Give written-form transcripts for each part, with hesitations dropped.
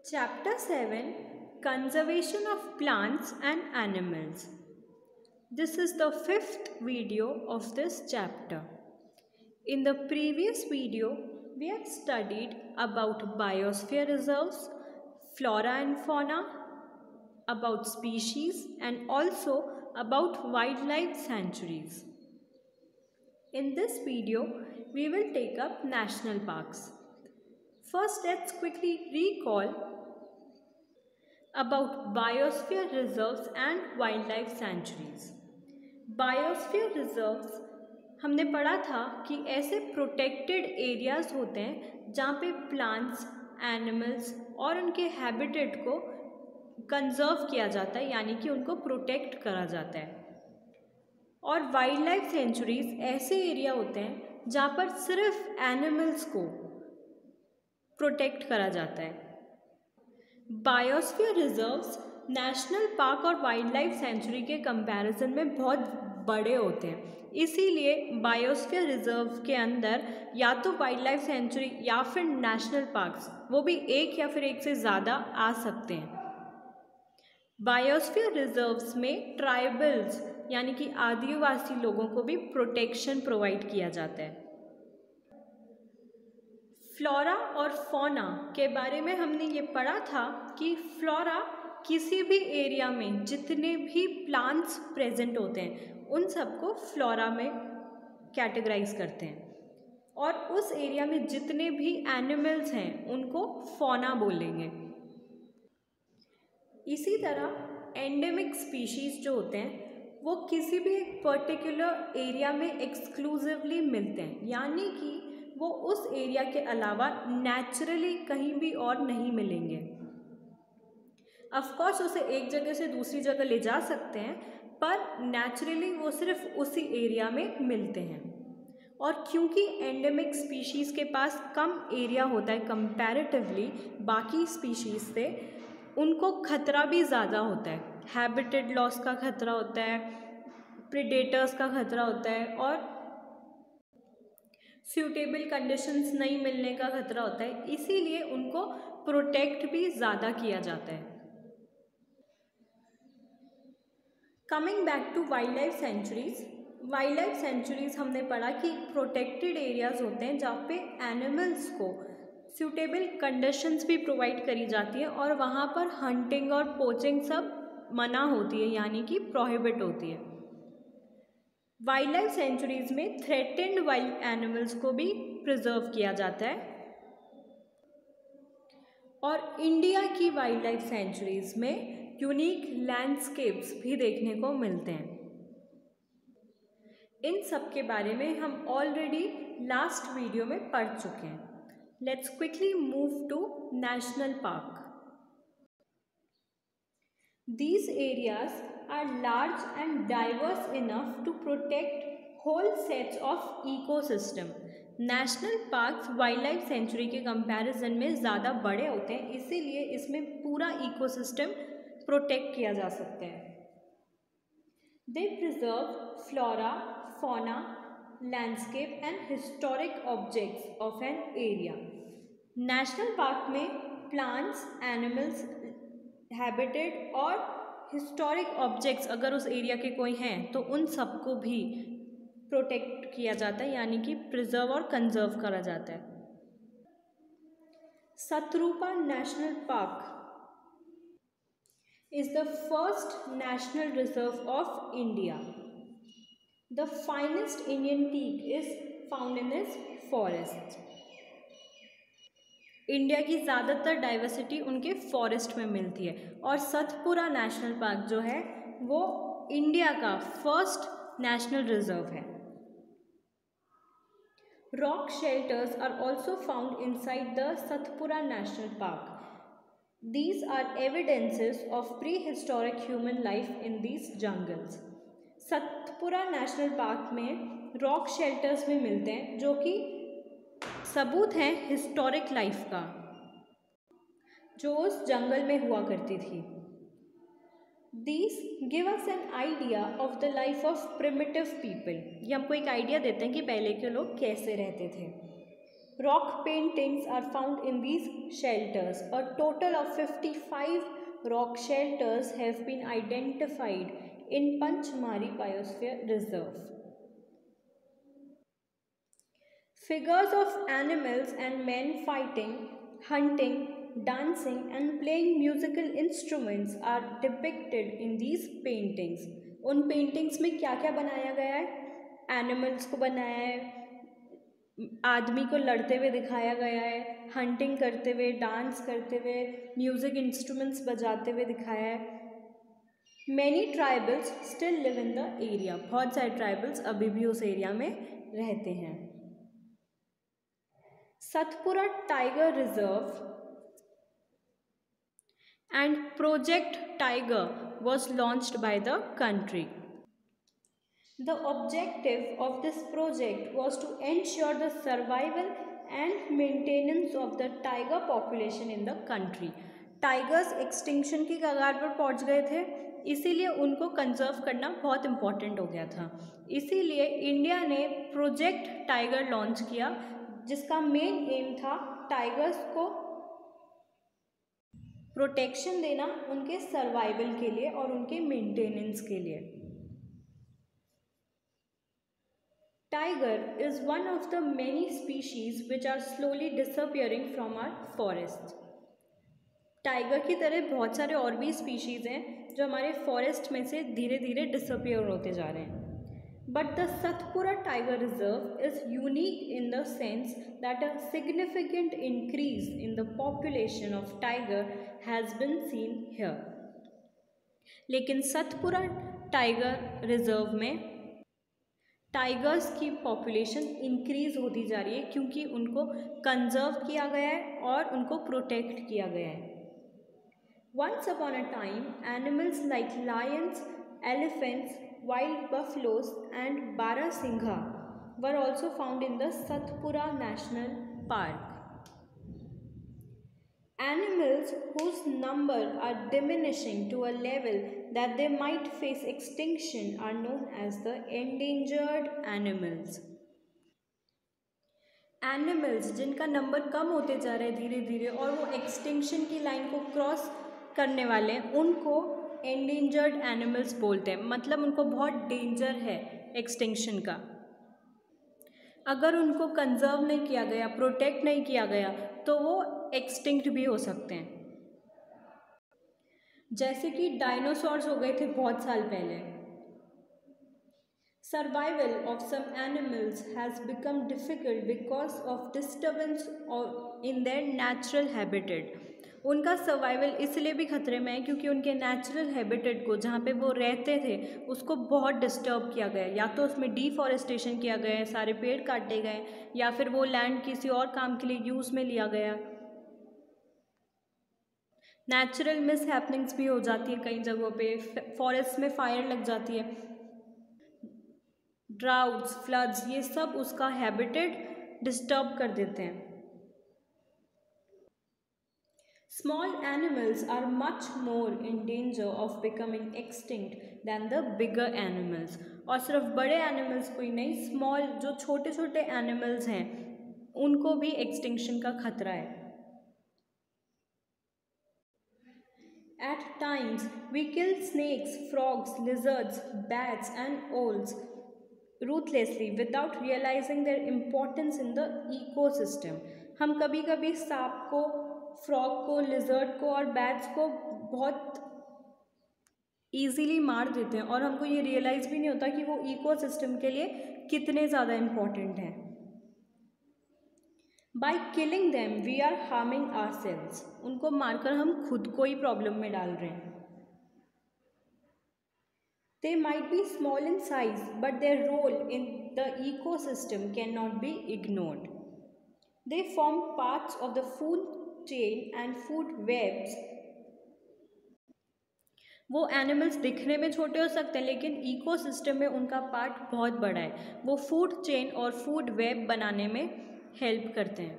Chapter 7, Conservation of Plants and Animals. This is the fifth video of this chapter. In the previous video, we have studied about biosphere reserves, flora and fauna, about species, and also about wildlife sanctuaries. In this video, we will take up national parks. First, let's quickly recall about biosphere reserves and wildlife sanctuaries. Biosphere reserves हमने पढ़ा था कि ऐसे protected areas होते हैं जहाँ पे plants, animals और उनके हैबिटेट को कंजर्व किया जाता है, यानी कि उनको प्रोटेक्ट करा जाता है। और वाइल्ड लाइफ सेंचुरीज ऐसे एरिया होते हैं जहाँ पर सिर्फ एनिमल्स को प्रोटेक्ट करा जाता है। बायोस्फीयर रिजर्व्स नेशनल पार्क और वाइल्ड लाइफ सेंचुरी के कंपैरिजन में बहुत बड़े होते हैं, इसीलिए बायोस्फीयर रिजर्व के अंदर या तो वाइल्ड लाइफ सेंचुरी या फिर नेशनल पार्क्स, वो भी एक या फिर एक से ज़्यादा आ सकते हैं। बायोस्फीयर रिजर्व्स में ट्राइबल्स यानी कि आदिवासी लोगों को भी प्रोटेक्शन प्रोवाइड किया जाता है। फ्लोरा और फौना के बारे में हमने ये पढ़ा था कि फ्लोरा किसी भी एरिया में जितने भी प्लांट्स प्रेजेंट होते हैं उन सबको फ्लोरा में कैटेगराइज करते हैं, और उस एरिया में जितने भी एनिमल्स हैं उनको फौना बोलेंगे। इसी तरह एंडेमिक स्पीशीज़ जो होते हैं वो किसी भी एक पर्टिकुलर एरिया में एक्सक्लूसिवली मिलते हैं, यानी कि वो उस एरिया के अलावा नेचुरली कहीं भी और नहीं मिलेंगे। ऑफकोर्स उसे एक जगह से दूसरी जगह ले जा सकते हैं, पर नेचुरली वो सिर्फ उसी एरिया में मिलते हैं। और क्योंकि एंडेमिक स्पीशीज़ के पास कम एरिया होता है कंपैरेटिवली बाकी स्पीशीज़ से, उनको खतरा भी ज़्यादा होता है। हैबिटेट लॉस का खतरा होता है, प्रेडेटर्स का खतरा होता है, और सूटेबल कंडीशंस नहीं मिलने का खतरा होता है, इसीलिए उनको प्रोटेक्ट भी ज़्यादा किया जाता है। Coming back to wildlife sanctuaries, wildlife sanctuaries हमने पढ़ा कि प्रोटेक्टेड एरियाज होते हैं जहाँ पे एनिमल्स को सूटेबल कंडीशंस भी प्रोवाइड करी जाती है और वहाँ पर हंटिंग और पोचिंग सब मना होती है, यानी कि प्रोहिबिट होती है। वाइल्ड लाइफ सेंचुरीज में थ्रेटेंड वाइल्ड एनिमल्स को भी प्रिजर्व किया जाता है, और इंडिया की वाइल्ड लाइफ सेंचुरीज में यूनिक लैंडस्केप्स भी देखने को मिलते हैं। इन सब के बारे में हम ऑलरेडी लास्ट वीडियो में पढ़ चुके हैं। Let's quickly move to national park. These areas are large and diverse enough to protect whole sets of ecosystem. National parks wild life sanctuary के कंपैरिजन में ज़्यादा बड़े होते हैं, इसीलिए इसमें पूरा इकोसिस्टम प्रोटेक्ट किया जा सकता है। They preserve flora, fauna, landscape and historic objects of an area. National park में प्लांट्स, एनिमल्स, हैबिटेट और हिस्टोरिक ऑब्जेक्ट्स अगर उस एरिया के कोई हैं तो उन सबको भी प्रोटेक्ट किया जाता है, यानी कि प्रिजर्व और कंजर्व करा जाता है। Satarupa national park is the first national reserve of India. The finest Indian teak is found in its forests. India की ज़्यादातर डाइवर्सिटी उनके फॉरेस्ट में मिलती है, और सतपुरा नेशनल पार्क जो है वो इंडिया का फर्स्ट नेशनल रिजर्व है। Rock shelters are also found inside the Satpura national park. These are evidences of prehistoric human life in these jungles. Satpura national park में रॉक शेल्टर्स भी मिलते हैं जो कि सबूत हैं हिस्टोरिक लाइफ का, जो उस जंगल में हुआ करती थी। These give us an idea of the life of primitive people. ये हमको एक आइडिया देते हैं कि पहले के लोग कैसे रहते थे। Rock paintings are found in these shelters. A total of 55 rock shelters have been identified in Panchmari Biosphere Reserve. Figures of animals and men fighting, hunting, dancing and playing musical instruments are depicted in these paintings. उन paintings में क्या क्या बनाया गया है? Animals को बनाया है, आदमी को लड़ते हुए दिखाया गया है, हंटिंग करते हुए, डांस करते हुए, म्यूजिक इंस्ट्रूमेंट्स बजाते हुए दिखाया है. Many tribals still live in the area. बहुत सारे ट्राइबल्स अभी भी उस एरिया में रहते हैं. Satpura tiger reserve and Project Tiger was launched by the country. The objective of this project was to ensure the survival and maintenance of the tiger population in the country. Tigers extinction की कगार पर पहुंच गए थे, इसीलिए उनको conserve करना बहुत इम्पॉर्टेंट हो गया था. इसीलिए इंडिया ने प्रोजेक्ट टाइगर लॉन्च किया, जिसका मेन एम था टाइगर्स को प्रोटेक्शन देना उनके सर्वाइवल के लिए और उनके मेंटेनेंस के लिए. Tiger is one of the many species which are slowly disappearing from our forests. Tiger की तरह बहुत सारे और भी स्पीशीज़ हैं जो हमारे फॉरेस्ट में से धीरे धीरे डिसअपियर होते जा रहे हैं. But the Satpura tiger reserve is unique in the sense that a significant increase in the population of tiger has been seen here. लेकिन सतपुरा टाइगर रिजर्व में टाइगर्स की पॉपुलेशन इंक्रीज़ होती जा रही है क्योंकि उनको कंजर्व किया गया है और उनको प्रोटेक्ट किया गया है. Once upon a time animals like lions, elephants, wild buffaloes and barasingha were also found in the Satpura national park. Animals whose number are diminishing to a level that they might face extinction are known as the endangered animals. Animals जिनका number कम होते जा रहे हैं धीरे धीरे और वो extinction की लाइन को क्रॉस करने वाले हैं, उनको endangered animals बोलते हैं. मतलब उनको बहुत डेंजर है एक्सटिंक्शन का. अगर उनको कंजर्व नहीं किया गया, प्रोटेक्ट नहीं किया गया, तो वो एक्सटिंक्ट भी हो सकते हैं. जैसे कि डायनासोर्स हो गए थे बहुत साल पहले. Survival of some animals has become difficult because of disturbance in their natural habitat. उनका सर्वाइवल इसलिए भी खतरे में है क्योंकि उनके नेचुरल हैबिटेट को, जहाँ पे वो रहते थे, उसको बहुत डिस्टर्ब किया गया. या तो उसमें डिफॉरेस्टेशन किया गया है, सारे पेड़ काटे गए, या फिर वो लैंड किसी और काम के लिए यूज़ में लिया गया. नेचुरल मिस हैपनिंग्स भी हो जाती है कई जगहों पे. फॉरेस्ट में फायर लग जाती है, ड्राउट्स, फ्लड्स, ये सब उसका हैबिटेट डिस्टर्ब कर देते हैं. Small animals are much more in danger of becoming extinct than the bigger animals. और सिर्फ बड़े एनिमल्स को ही नहीं, स्मॉल जो छोटे छोटे एनिमल्स हैं उनको भी एक्सटिंक्शन का खतरा है. At times, we kill snakes, frogs, lizards, bats and owls ruthlessly without realizing their importance in the ecosystem. हम कभी कभी सांप को, फ्रॉग को, लिजर्ड को और बैट्स को बहुत ईजीली मार देते हैं और हमको ये रियलाइज़ भी नहीं होता कि वो इकोसिस्टम के लिए कितने ज़्यादा इम्पॉर्टेंट हैं. By killing them we are harming ourselves. उनको मारकर हम खुद को ही प्रॉब्लम में डाल रहे हैं. They might be small in size but their role in the ecosystem can not be ignored. They form parts of the food chain and food webs. वो एनिमल्स दिखने में छोटे हो सकते हैं लेकिन इकोसिस्टम में उनका पार्ट बहुत बड़ा है. वो फूड चेन और फूड वेब बनाने में हेल्प करते हैं.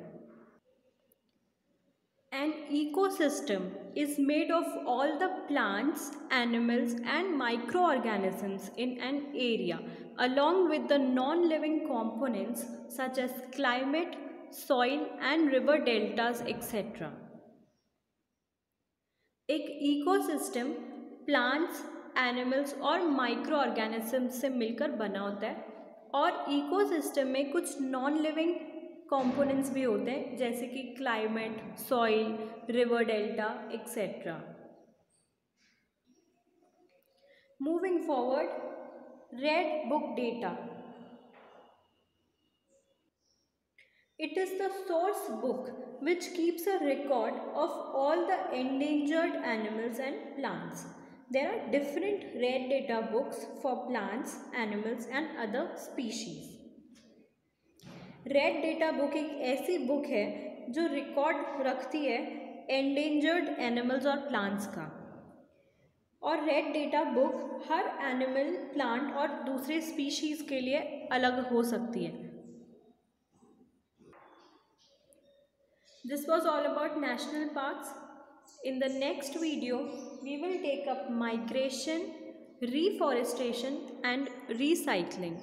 An ecosystem is made of all the plants, animals and microorganisms in an area along with the non-living components such as climate, soil and river deltas etc. एक ecosystem plants, animals और micro organisms से मिलकर बना होता है और ecosystem में कुछ नॉन लिविंग कंपोनेंट्स भी होते हैं जैसे कि climate, soil, river delta etcetera. Moving forward, red book data. It is the source book which keeps a record of all the endangered animals and plants. There are different red data books for plants, animals and other species. Red data book एक ऐसी book है जो record रखती है endangered animals और plants का. और red data book हर animal, plant और दूसरे स्पीशीज़ के लिए अलग हो सकती है. This was all about national parks. In the next video, we will take up migration, reforestation and recycling.